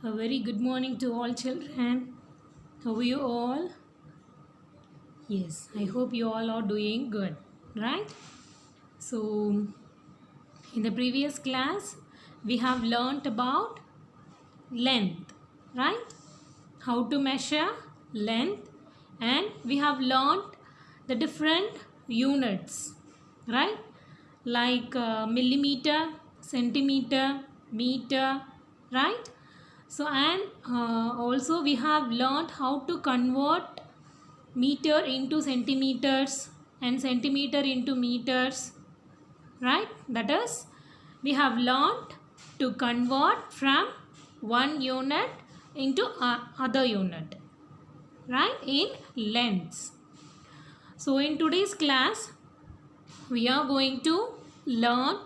A very good morning to all children. How are you all? Yes, I hope you all are doing good, right? So, in the previous class, we have learnt about length, right? How to measure length, and we have learnt the different units, right? Like millimeter, centimeter, meter, right? So, and also we have learned how to convert meter into centimeters and centimeter into meters, right? That is, we have learned to convert from one unit into other unit, right? In lengths. So, in today's class, we are going to learn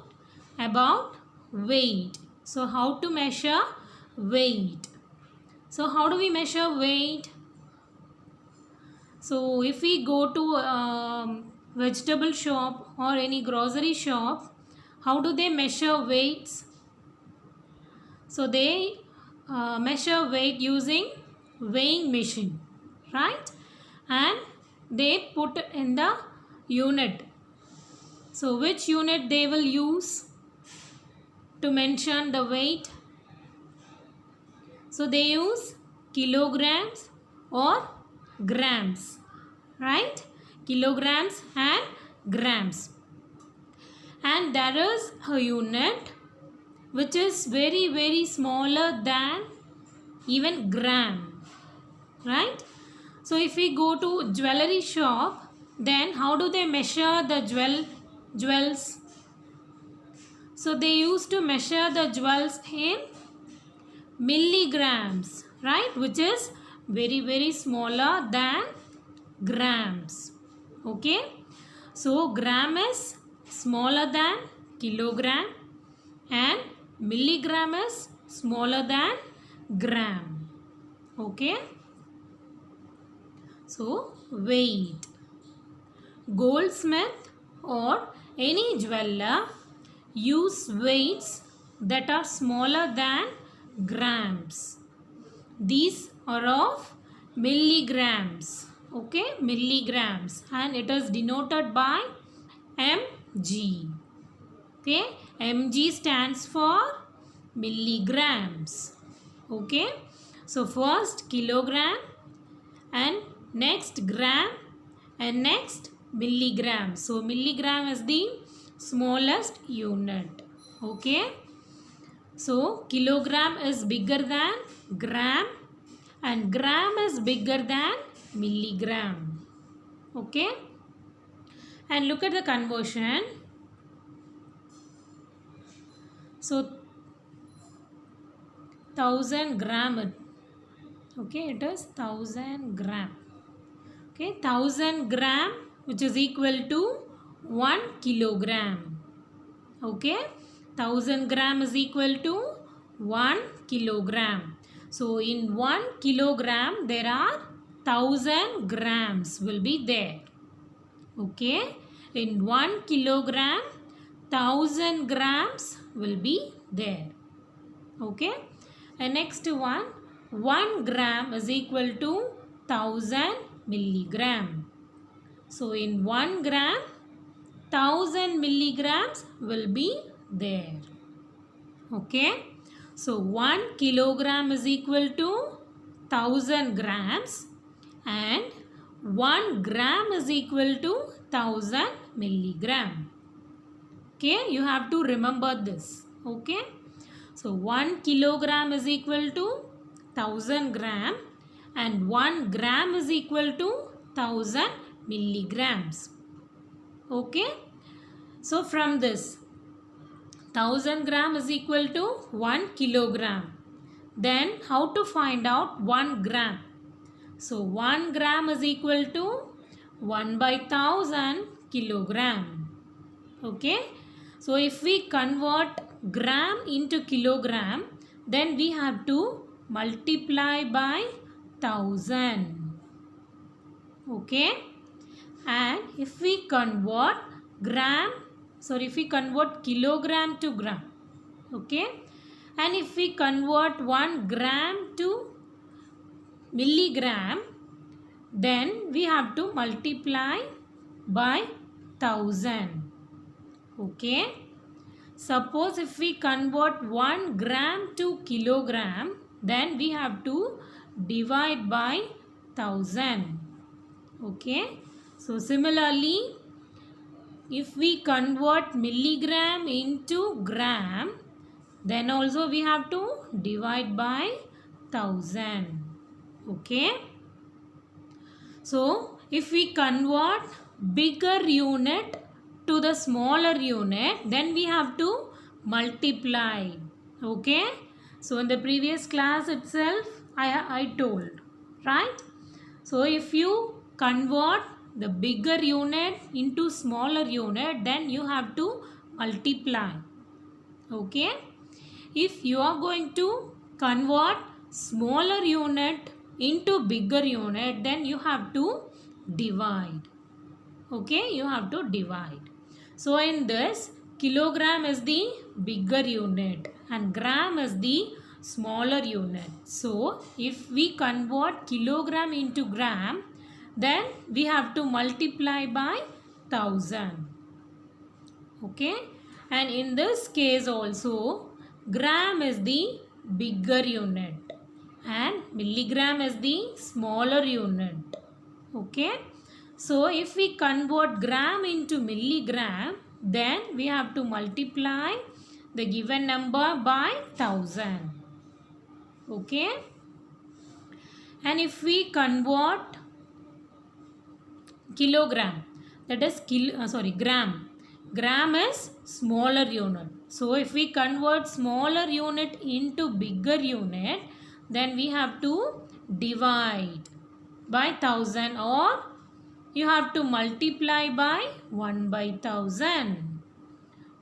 about weight. So, how to measure weight. So how do we measure weight? So if we go to vegetable shop or any grocery shop, how do they measure weights? So they measure weight using weighing machine, right? And they put in the unit. So which unit they will use to mention the weight? So they use kilograms or grams, right? Kilograms and grams. And there is a unit which is very smaller than even gram, right? So if we go to jewelry shop, then how do they measure the jewels? So they used to measure the jewels in milligrams, right? Which is very smaller than grams. Okay, so gram is smaller than kilogram and milligram is smaller than gram. Okay, so weight. Goldsmith or any jeweler use weights that are smaller than grams. These are of milligrams. Okay, milligrams, and it is denoted by mg. Okay, mg stands for milligrams. Okay, so first kilogram and next gram and next milligram. So milligram is the smallest unit. Okay, so kilogram is bigger than gram and gram is bigger than milligram. Okay, and look at the conversion. So 1000 gram. Okay, it is 1000 gram. Okay, 1000 gram, which is equal to 1 kilogram. Okay, 1000 gram is equal to 1 kilogram. So in 1 kilogram there are 1000 grams will be there. Okay, in 1 kilogram 1000 grams will be there. Okay, and next one, 1 gram is equal to 1000 milligram. So in 1 gram 1000 milligrams will be there. Okay, so 1 kilogram is equal to 1000 grams and 1 gram is equal to 1000 milligram. Okay, you have to remember this. Okay, so 1 kilogram is equal to 1000 gram and 1 gram is equal to 1000 milligrams. Okay, so from this 1000 gram is equal to 1 kilogram. Then how to find out 1 gram? So 1 gram is equal to 1 by 1000 kilogram. Okay, so if we convert gram into kilogram, then we have to multiply by 1000. Okay, and if we convert if we convert kilogram to gram, okay, And if we convert 1 gram to milligram, then we have to multiply by 1000. Okay. Suppose if we convert 1 gram to kilogram, then we have to divide by 1000. Okay. So similarly, if we convert milligram into gram, then also we have to divide by 1000. Okay. So if we convert bigger unit to the smaller unit, then we have to multiply. Okay. So in the previous class itself I told, right? So if you convert the bigger unit into smaller unit, then you have to multiply. Okay. If you are going to convert smaller unit into bigger unit, then you have to divide. Okay, you have to divide. So in this, kilogram is the bigger unit and gram is the smaller unit. So if we convert kilogram into gram, then we have to multiply by 1000. Okay, and in this case also, gram is the bigger unit and milligram is the smaller unit. Okay. So if we convert gram into milligram, then we have to multiply the given number by 1000. Okay. And if we convert kilogram, that is gram. Gram is smaller unit. So if we convert smaller unit into bigger unit, then we have to divide by 1000, or you have to multiply by 1 by 1000.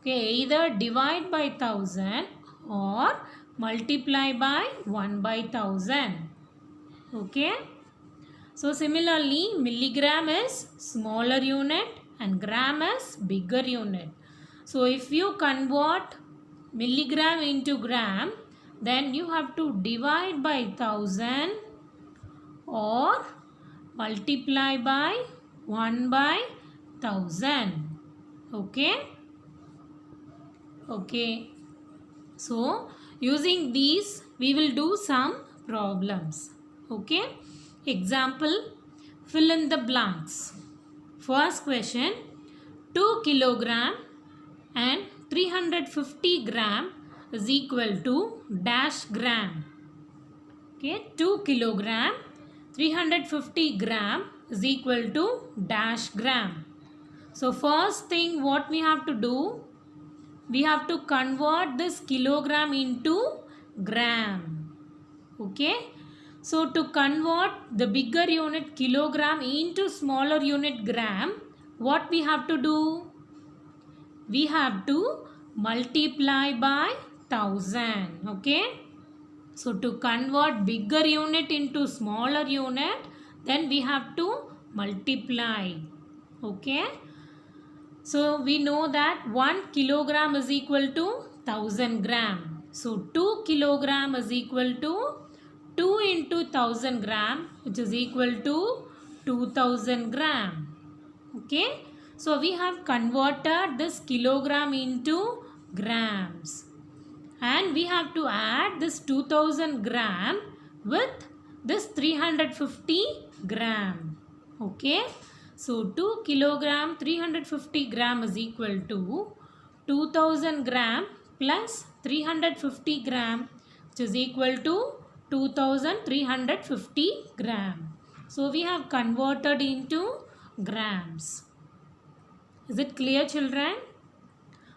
Okay, either divide by 1000 or multiply by 1 by 1000. Okay. So similarly, milligram is smaller unit and gram is bigger unit. So if you convert milligram into gram, then you have to divide by 1000 or multiply by 1 by 1000. Okay. Okay. So using these we will do some problems. Okay. Example, fill in the blanks. First question, 2 kilogram and 350 gram is equal to dash gram. Okay, 2 kilogram, 350 gram is equal to dash gram. So first thing what we have to do, we have to convert this kilogram into gram. Okay. So to convert the bigger unit kilogram into smaller unit gram, what we have to do? We have to multiply by 1000. Okay. So to convert bigger unit into smaller unit, then we have to multiply. Okay. So we know that 1 kilogram is equal to 1000 gram. So 2 kilogram is equal to 2 into 1000 gram, which is equal to 2000 gram. Okay. So we have converted this kilogram into grams. And we have to add this 2000 gram with this 350 gram. Okay. So 2 kilogram 350 gram is equal to 2000 gram plus 350 gram, which is equal to 2350 gram. So we have converted into grams. Is it clear, children?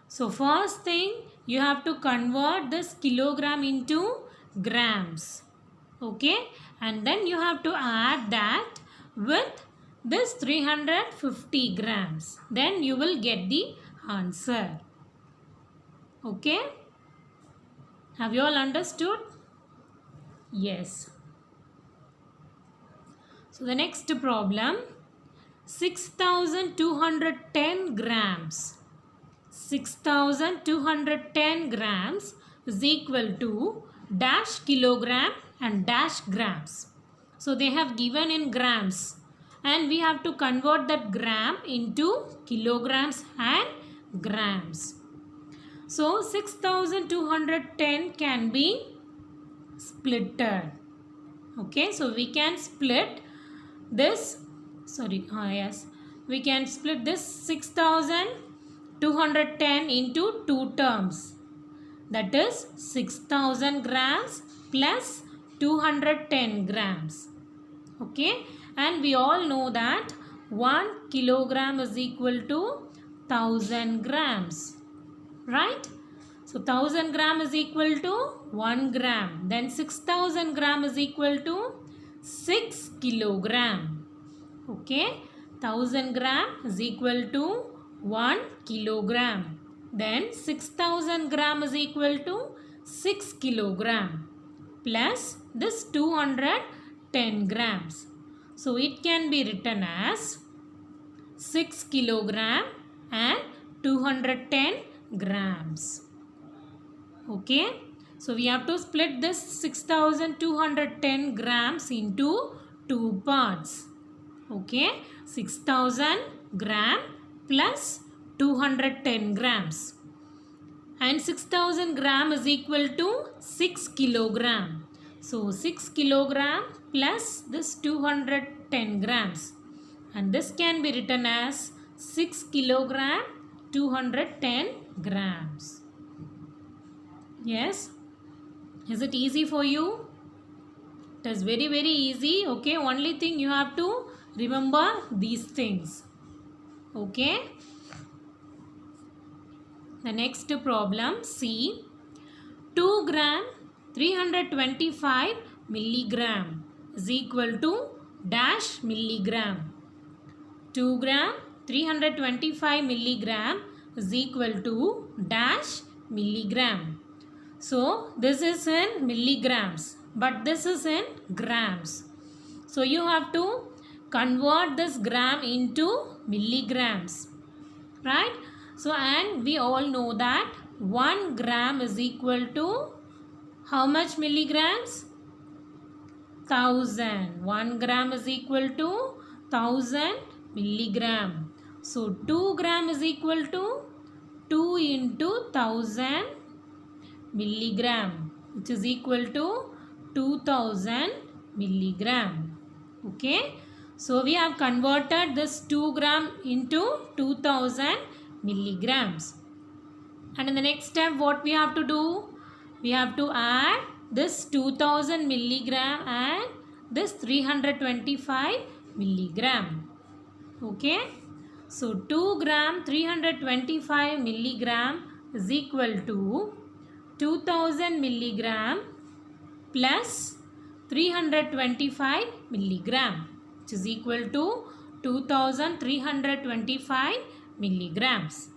So first thing, you have to convert this kilogram into grams. Okay. And then you have to add that with this 350 grams. Then you will get the answer. Okay. Have you all understood? Yes. So the next problem, 6210 grams. 6210 grams is equal to dash kilogram and dash grams. So they have given in grams and we have to convert that gram into kilograms and grams. So 6210 can be splitted. Okay, so we can split this, we can split this 6210 into two terms. That is 6000 grams plus 210 grams. Okay, and we all know that 1 kilogram is equal to 1000 grams, right? So 1000 gram is equal to 1 gram. Then 6000 gram is equal to 6 kilogram. Okay, 1000 gram is equal to 1 kilogram. Then 6000 gram is equal to 6 kilogram plus this 210 grams. So it can be written as 6 kilogram and 210 grams. Okay, so we have to split this 6210 grams into two parts. Okay, 6000 gram plus 210 grams, and 6000 gram is equal to 6 kilogram. So 6 kilogram plus this 210 grams, and this can be written as 6 kilogram 210 grams. Yes, is it easy for you? It is very easy. Okay, only thing you have to remember these things. Okay, the next problem, C. 2 gram 325 milligram is equal to dash milligram. 2 gram 325 milligram is equal to dash milligram. So this is in milligrams, but this is in grams. So you have to convert this gram into milligrams, right? So, and we all know that 1 gram is equal to how much milligrams? 1000. 1 gram is equal to 1000 milligram. So 2 gram is equal to 2 into 1000 milligram, which is equal to 2000 milligram. Okay, so we have converted this 2 gram into 2000 milligrams. And in the next step, what we have to do? We have to add this 2000 milligram and this 325 milligram. Okay, so 2 gram 325 milligram is equal to 2000 milligram plus 325 milligram, which is equal to 2325 milligrams.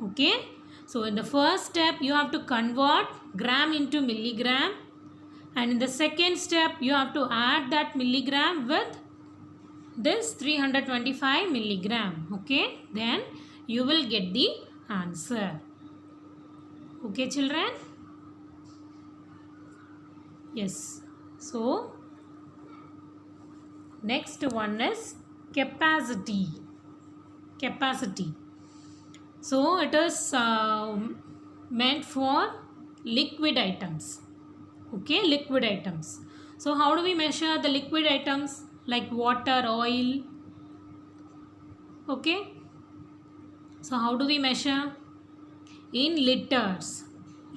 Okay, so in the first step you have to convert gram into milligram, and in the second step you have to add that milligram with this 325 milligram. Okay, then you will get the answer. Okay children, yes. So next one is capacity. So it is meant for liquid items. Okay, liquid items. So how do we measure the liquid items like water, oil? Okay, so how do we measure? In liters,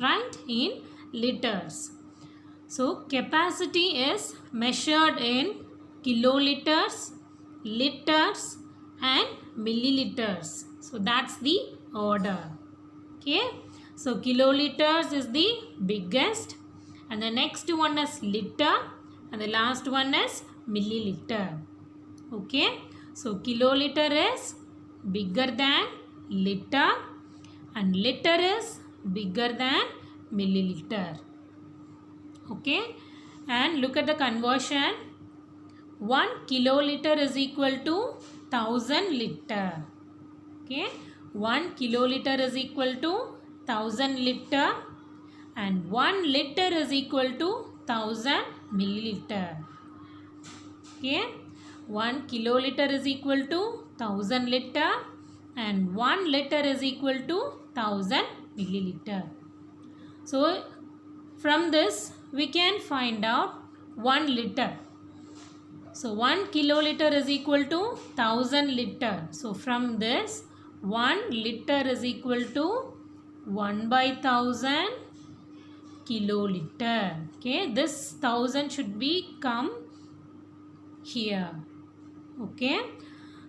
right? In liters. So capacity is measured in kiloliters, liters and milliliters. So that's the order. Okay, so kiloliters is the biggest, and the next one is liter, and the last one is milliliter. Okay, so kiloliter is bigger than liter and liter is bigger than milliliter. Okay, and look at the conversion. 1 kiloliter is equal to 1000 liter. Okay, 1 kiloliter is equal to 1000 liter, and 1 liter is equal to 1000 milliliter. Okay, 1 kiloliter is equal to 1000 liter and 1 liter is equal to 1000 milliliter. So from this we can find out 1 liter. So 1 kiloliter is equal to 1000 liter. So from this 1 liter is equal to 1 by 1000 kiloliter. Okay, this 1000 should be come here. Okay,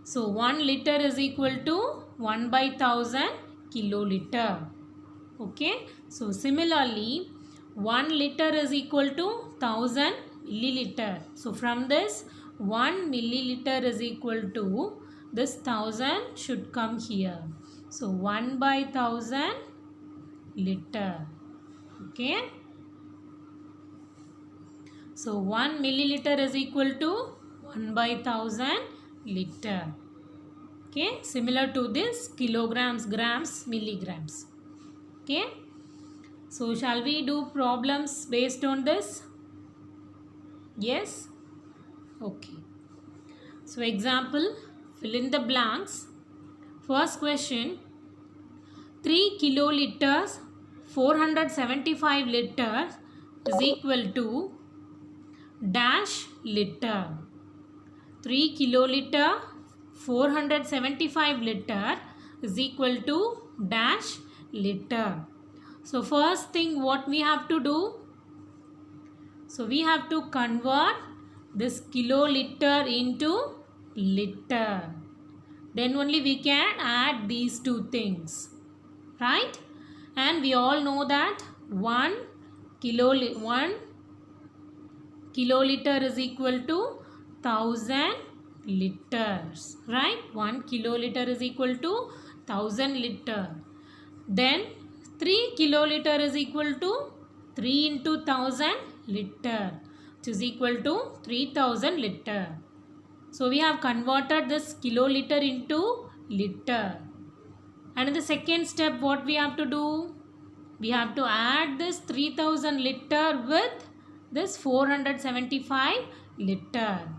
so 1 liter is equal to 1 by 1000 kiloliter. Okay, so similarly 1 liter is equal to 1000 milliliter. So from this 1 milliliter is equal to this 1000 should come here. So 1 by 1000 liter. Okay, so 1 milliliter is equal to 1 by 1000 liter. Okay, similar to this kilograms, grams, milligrams. Okay, so shall we do problems based on this? Yes. Okay, so example, fill in the blanks. First question, 3 kiloliters 475 liters is equal to dash liter. 3 kiloliter 475 liter is equal to dash liter. So first thing what we have to do? So we have to convert this kiloliter into liter. Then only we can add these two things. Right? And we all know that 1 kiloliter is equal to 1000 liters. Right? 1 kiloliter is equal to 1000 liter. Then 3 kiloliter is equal to 3 into 1000 liter, which is equal to 3000 liter. So we have converted this kiloliter into liter. And in the second step, what we have to do? We have to add this 3000 liter with this 475 liter.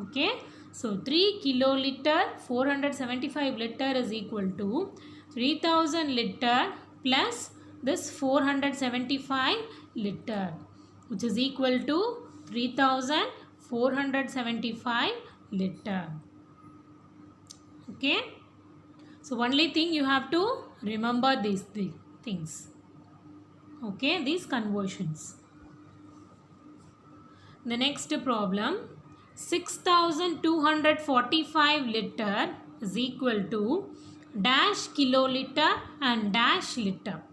Okay. So 3 kiloliter 475 liter is equal to 3000 liter plus this 475 liter, which is equal to 3475 liter. Okay. So only thing you have to remember these things. Okay, these conversions. The next problem, 6245 liter is equal to dash kiloliter and dash liter.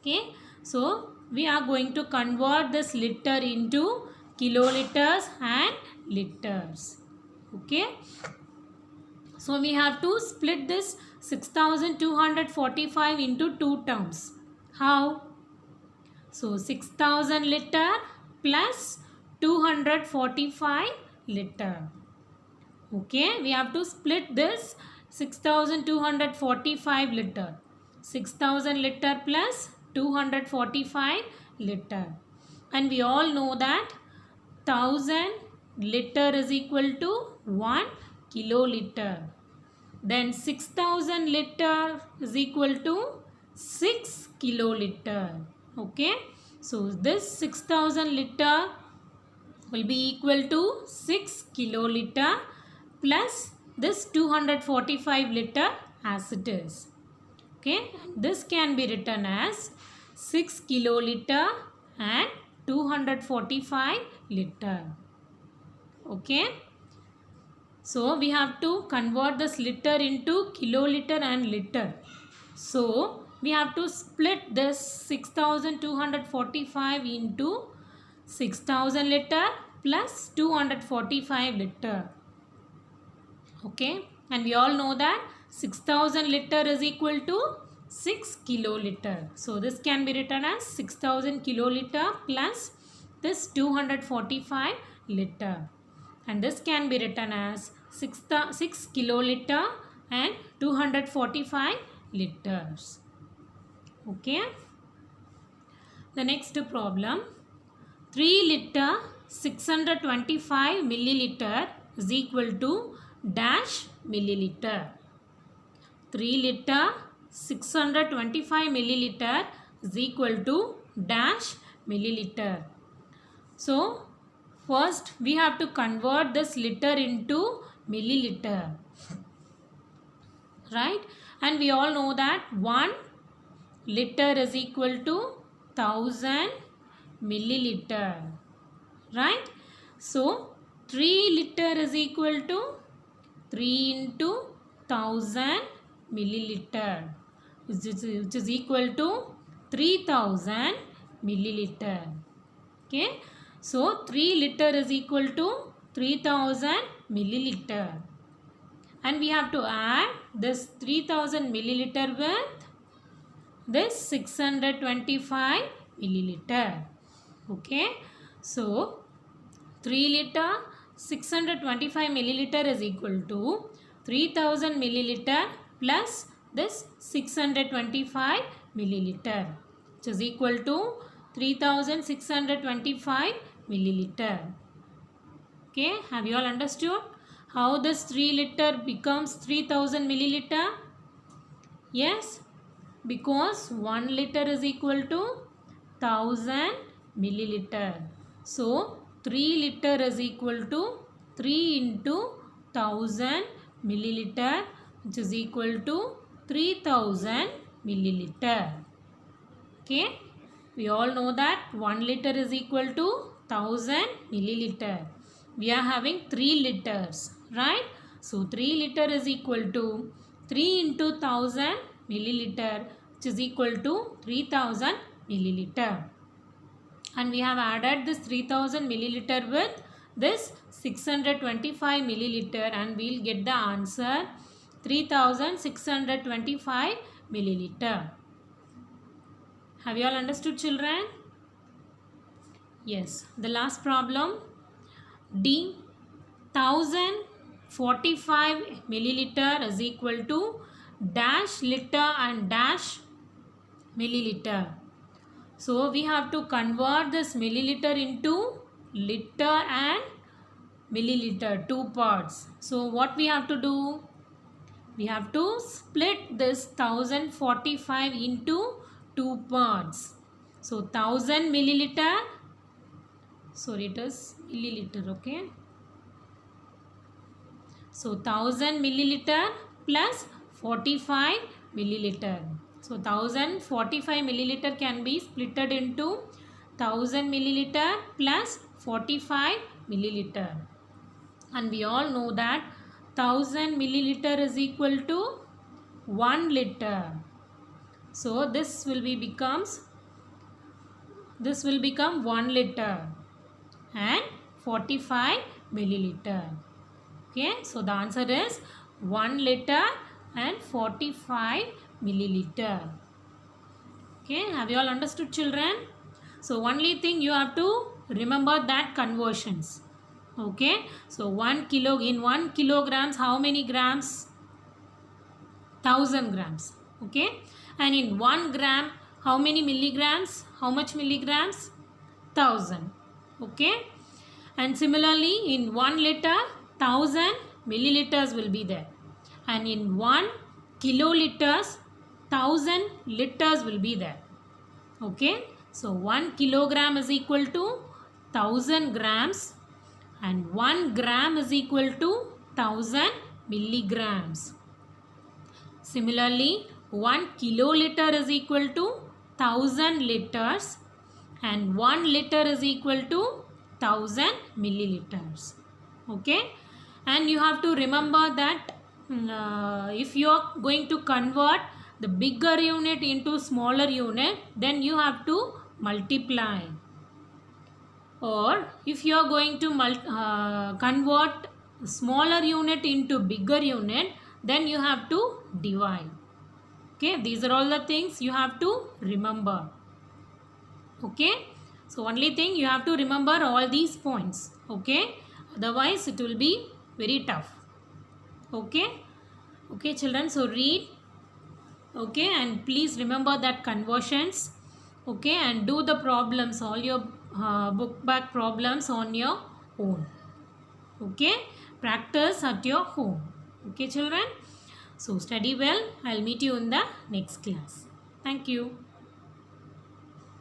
Okay, so we are going to convert this liter into kiloliters and liters. Okay, so we have to split this 6245 into two terms. How? So 6000 liter plus 245 liter. Okay, we have to split this 6245 liter. 6000 liter plus 245 liter. And we all know that 1000 liter is equal to 1 kiloliter. Then 6000 liter is equal to 6 kiloliter. Okay, so this 6000 liter will be equal to 6 kiloliter plus this 245 liter as it is. Okay, this can be written as 6 kiloliter and 245 liter. Okay, so we have to convert this liter into kiloliter and liter. So we have to split this 6245 into 6000 liter plus 245 liter. Okay, and we all know that 6000 liter is equal to 6 kiloliter. So this can be written as 6000 kiloliter plus this 245 liter. And this can be written as 6 kiloliter and 245 liters. Okay. The next problem, 3 liter 625 milliliter is equal to dash milliliter. 3 liter 625 milliliter is equal to dash milliliter. So first we have to convert this liter into milliliter, right? And we all know that 1 liter is equal to 1000 milliliter, right? So 3 liter is equal to 3 into 1000 milliliter, which is equal to 3000 milliliter. Okay, so 3 liter is equal to 3000 milliliter, and we have to add this 3000 milliliter with this 625 milliliter. Okay, so 3 liter 625 milliliter is equal to 3000 milliliter plus this 625 milliliter, which is equal to 3625 milliliter. Okay, have you all understood how this 3 liter becomes 3000 milliliter? Yes, because 1 liter is equal to 1000 milliliter. So 3 liter is equal to 3 into 1000 milliliter, which is equal to 3000 milliliter. Okay, we all know that 1 liter is equal to 1000 milliliter. We are having 3 liters, right? So 3 liter is equal to 3 into 1000 milliliter, which is equal to 3000 milliliter. And we have added this 3000 milliliter with this 625 milliliter, and we'll get the answer 3625 milliliter. Have you all understood, children? Yes. The last problem, D 1045 milliliter is equal to dash liter and dash milliliter. So we have to convert this milliliter into liter and milliliter, two parts. So what we have to do? We have to split this 1045 into two parts. So 1000 milliliter, sorry, it is milliliter, okay? So 1000 milliliter plus 45 milliliter. So 1045 milliliter can be splitted into 1000 milliliter plus 45 milliliter. And we all know that 1000 milliliter is equal to 1 liter. So this will become 1 liter and 45 milliliter. Okay, so the answer is 1 liter and 45 milliliter. Okay, have you all understood, children? So only thing you have to remember that conversions. Okay, so 1 kilo, in 1 kilograms how many grams? 1000 grams. Okay, and in 1 gram how many milligrams? How much milligrams? 1000. Okay, and similarly in 1 liter 1000 milliliters will be there, and in 1 kiloliters 1000 liters will be there. Okay, so 1 kilogram is equal to 1000 grams, and 1 gram is equal to 1000 milligrams. Similarly, 1 kiloliter is equal to 1000 liters, and 1 liter is equal to 1000 milliliters. Okay, and you have to remember that if you are going to convert the bigger unit into smaller unit, then you have to multiply. Or if you are going to convert smaller unit into bigger unit, then you have to divide. Okay, these are all the things you have to remember. Okay, so only thing you have to remember all these points. Okay, otherwise it will be very tough. Okay, children, so read. Okay, and please remember that conversions. Okay, and do the problems, all your book back problems on your own. Okay, practice at your home. Okay, children. So study well. I'll meet you in the next class. Thank you.